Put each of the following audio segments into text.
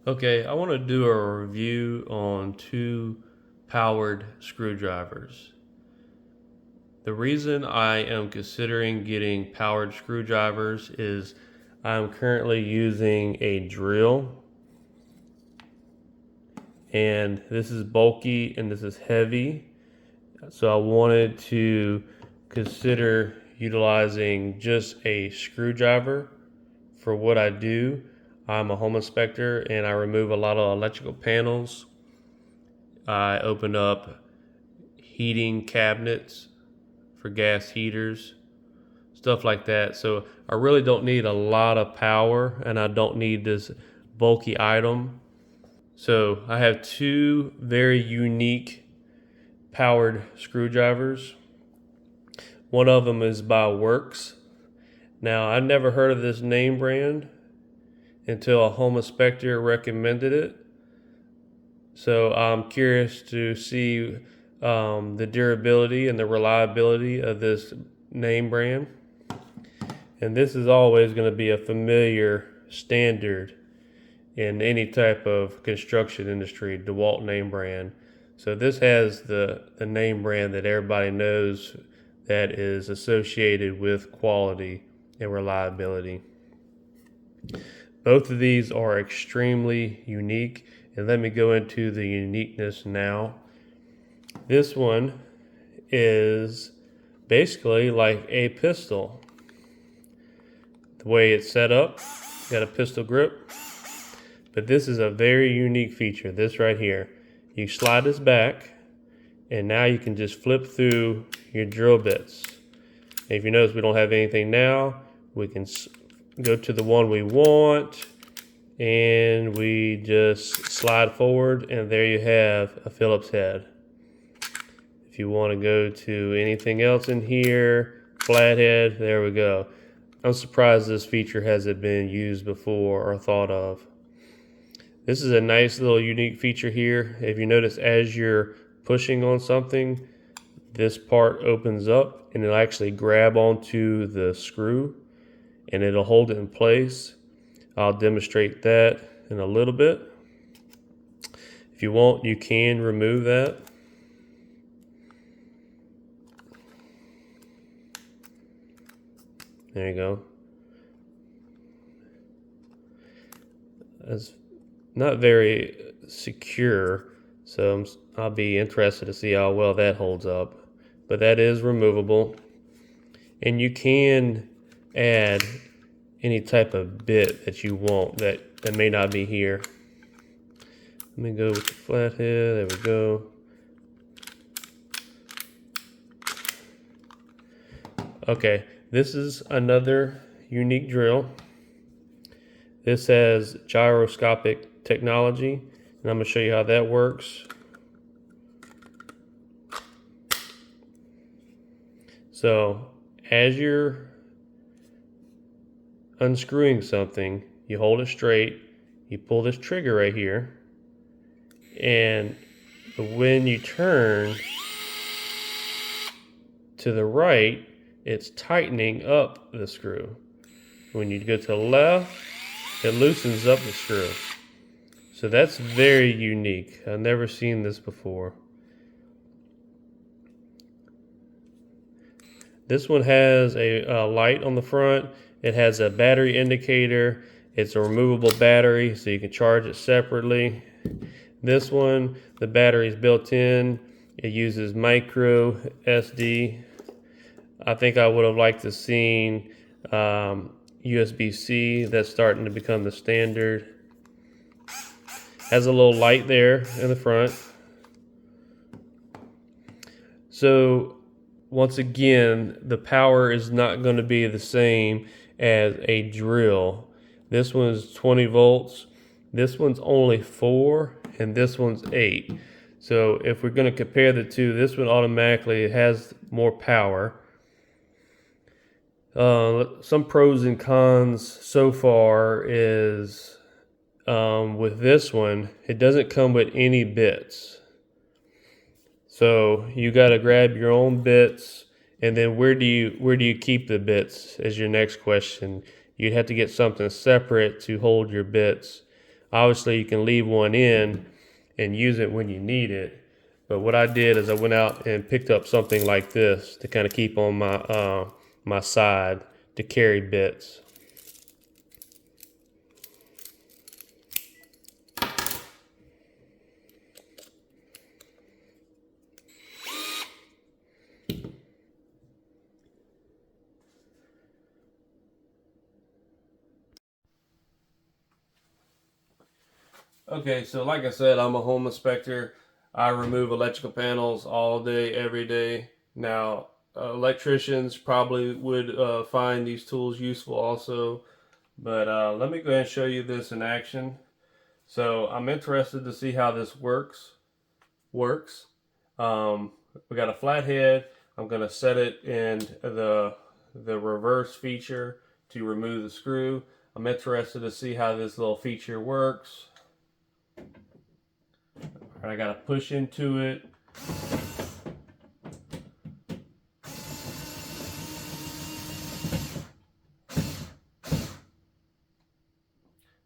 Okay, I want to do a review on two powered screwdrivers. The reason I am considering getting powered screwdrivers is I'm currently using a drill, and this is bulky and this is heavy. So I wanted to consider utilizing just a screwdriver for what I do. I'm a home inspector and I remove a lot of electrical panels. I open up heating cabinets for gas heaters, stuff like that. So I really don't need a lot of power and I don't need this bulky item. So I have two very unique powered screwdrivers. One of them is by Worx. Now, I've never heard of this name brand until a home inspector recommended it. So I'm curious to see the durability and the reliability of this name brand. And this is always going to be a familiar standard in any type of construction industry, Dewalt name brand. So this has the name brand that everybody knows that is associated with quality and reliability. Both of these are extremely unique, and let me go into the uniqueness now. This one is basically like a pistol. The way it's set up, got a pistol grip, but this is a very unique feature, this right here. You slide this back, and now you can just flip through your drill bits. And if you notice we don't have anything now, we can go to the one we want, and we just slide forward, and there you have a Phillips head. If you want to go to anything else in here, flathead, there we go. I'm surprised this feature hasn't been used before or thought of. This is a nice little unique feature here. If you notice, as you're pushing on something, this part opens up and it'll actually grab onto the screw and it'll hold it in place. I'll demonstrate that in a little bit. If you want, you can remove that. There you go. That's not very secure, so I'll be interested to see how well that holds up. But that is removable, and you can add any type of bit that you want that may not be here. Let me go with the flathead. There we go. Okay, this is another unique drill. This has gyroscopic technology, and I'm going to show you how that works. So, as you're unscrewing something, you hold it straight, you pull this trigger right here, and when you turn to the right, it's tightening up the screw. When you go to the left, it loosens up the screw. So that's very unique. I've never seen this before. This one has a light on the front. It has a battery indicator. It's a removable battery, so you can charge it separately. This one, the battery is built in. It uses micro SD. I think I would have liked to seen USB-C. That's starting to become the standard. Has a little light there in the front. So once again, the power is not going to be the same as a drill. This one's 20 volts. This one's only 4, and this one's 8. So if we're going to compare the two, this one automatically has more power. Some pros and cons so far is with this one, it doesn't come with any bits. So you got to grab your own bits, and then where do you keep the bits is your next question. You'd have to get something separate to hold your bits. Obviously, you can leave one in and use it when you need it. But what I did is I went out and picked up something like this to kind of keep on my side to carry bits. Okay, so like I said, I'm a home inspector. I remove electrical panels all day, every day. Now, electricians probably would find these tools useful also, but let me go ahead and show you this in action. So I'm interested to see how this works. We got a flat head. I'm going to set it in the reverse feature to remove the screw. I'm interested to see how this little feature works. I got to push into it.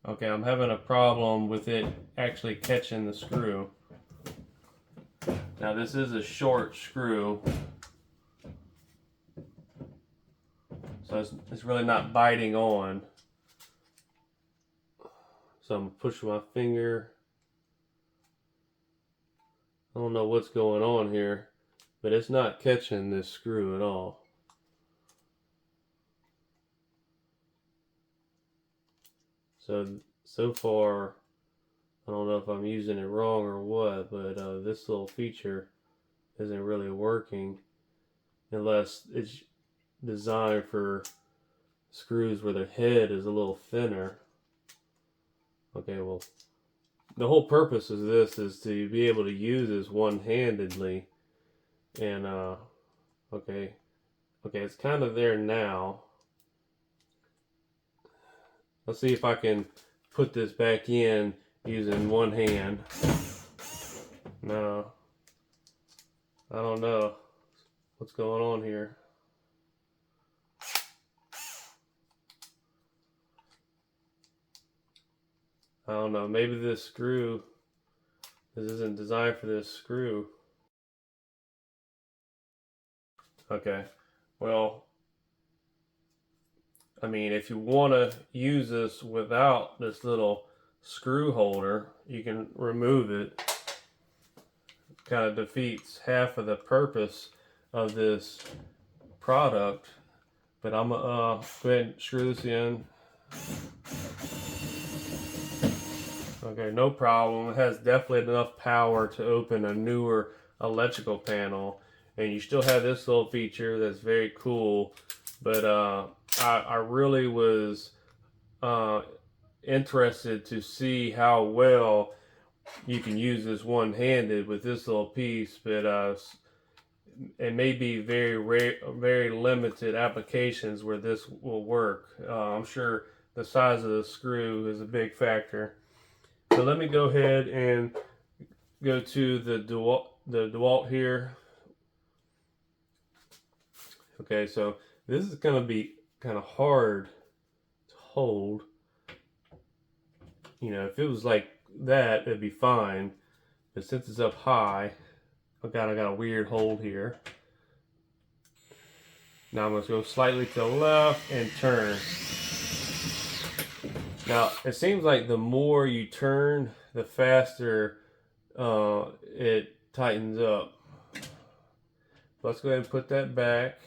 Okay, I'm having a problem with it actually catching the screw. Now this is a short screw, so it's really not biting on. So I'm pushing my finger. I don't know what's going on here, but it's not catching this screw at all. So far, I don't know if I'm using it wrong or what, but this little feature isn't really working unless it's designed for screws where the head is a little thinner. Okay, well, the whole purpose of this is to be able to use this one-handedly. And okay, it's kind of there now. Let's see if I can put this back in using one hand. No, I don't know what's going on here. I don't know, maybe this isn't designed for this screw. Okay, well, I mean, if you want to use this without this little screw holder, you can remove it. Kind of defeats half of the purpose of this product. But I'm gonna go ahead and screw this in. Okay, no problem. It has definitely enough power to open a newer electrical panel. And you still have this little feature that's very cool. But I really was interested to see how well you can use this one-handed with this little piece. But it may be very rare, very limited applications where this will work. I'm sure the size of the screw is a big factor. So let me go ahead and go to the Dewalt here. Okay, so this is going to be kind of hard to hold. You know, if it was like that, it'd be fine. But since it's up high, I got a weird hold here. Now I'm going to go slightly to the left and turn. Now, it seems like the more you turn, the faster it tightens up. Let's go ahead and put that back.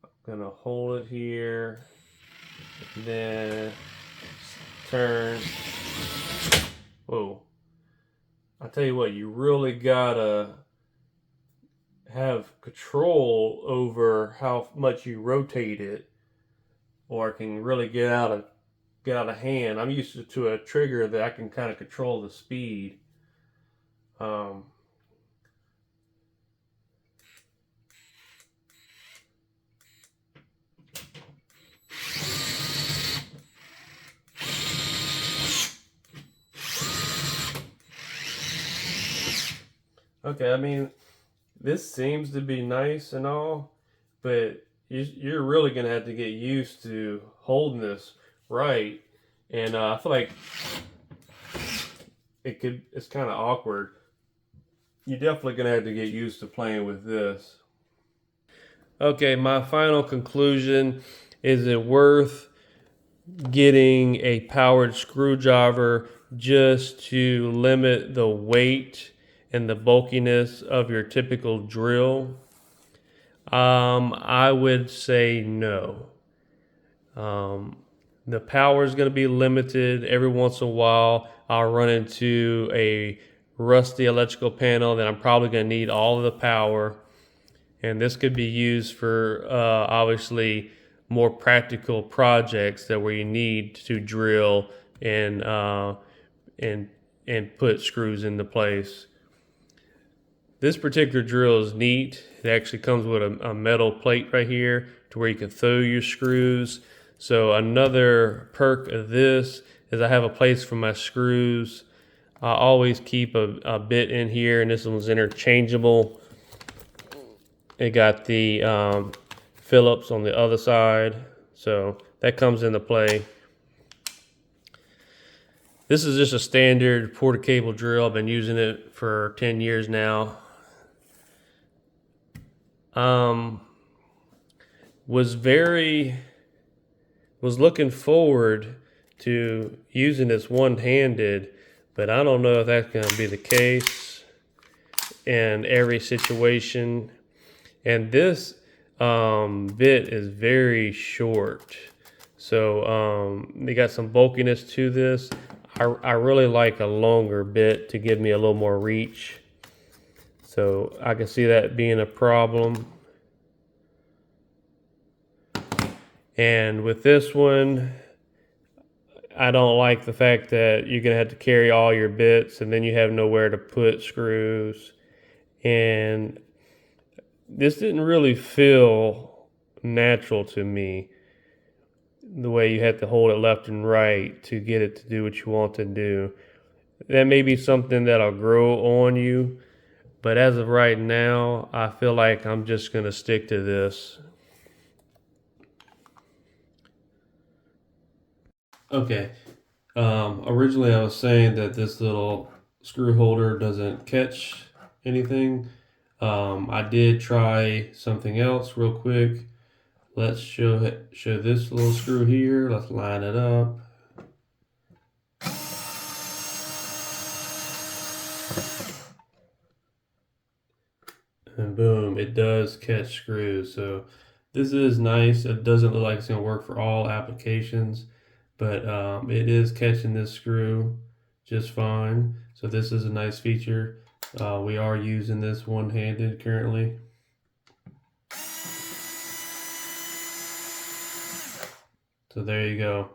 I'm going to hold it here, then turn. Whoa. I tell you what, you really gotta have control over how much you rotate it, or it can really get out of hand. I'm used to a trigger that I can kind of control the speed. Okay, I mean, this seems to be nice and all, but you're really gonna have to get used to holding this right. And I feel like it's kind of awkward. You're definitely gonna have to get used to playing with this. Okay, my final conclusion: is it worth getting a powered screwdriver just to limit the weight and the bulkiness of your typical drill? I would say no. The power is going to be limited. Every once in a while, I'll run into a rusty electrical panel that I'm probably going to need all of the power. And this could be used for obviously more practical projects that where you need to drill and and and put screws into place. This particular drill is neat. It actually comes with a metal plate right here to where you can throw your screws. So another perk of this is I have a place for my screws. I always keep a bit in here, and this one's interchangeable. It got the Phillips on the other side, so that comes into play. This is just a standard porta cable drill. I've been using it for 10 years now. Was looking forward to using this one-handed, but I don't know if that's going to be the case in every situation. And this bit is very short, so they got some bulkiness to this. I really like a longer bit to give me a little more reach, so I can see that being a problem. And with this one, I don't like the fact that you're gonna have to carry all your bits and then you have nowhere to put screws. And this didn't really feel natural to me, the way you have to hold it left and right to get it to do what you want to do. That may be something that'll grow on you, but as of right now, I feel like I'm just gonna stick to this. Okay, originally I was saying that this little screw holder doesn't catch anything. I did try something else real quick. Let's show this little screw here. Let's line it up. And boom, it does catch screws. So this is nice. It doesn't look like it's going to work for all applications, but it is catching this screw just fine. So this is a nice feature. We are using this one-handed currently. So there you go.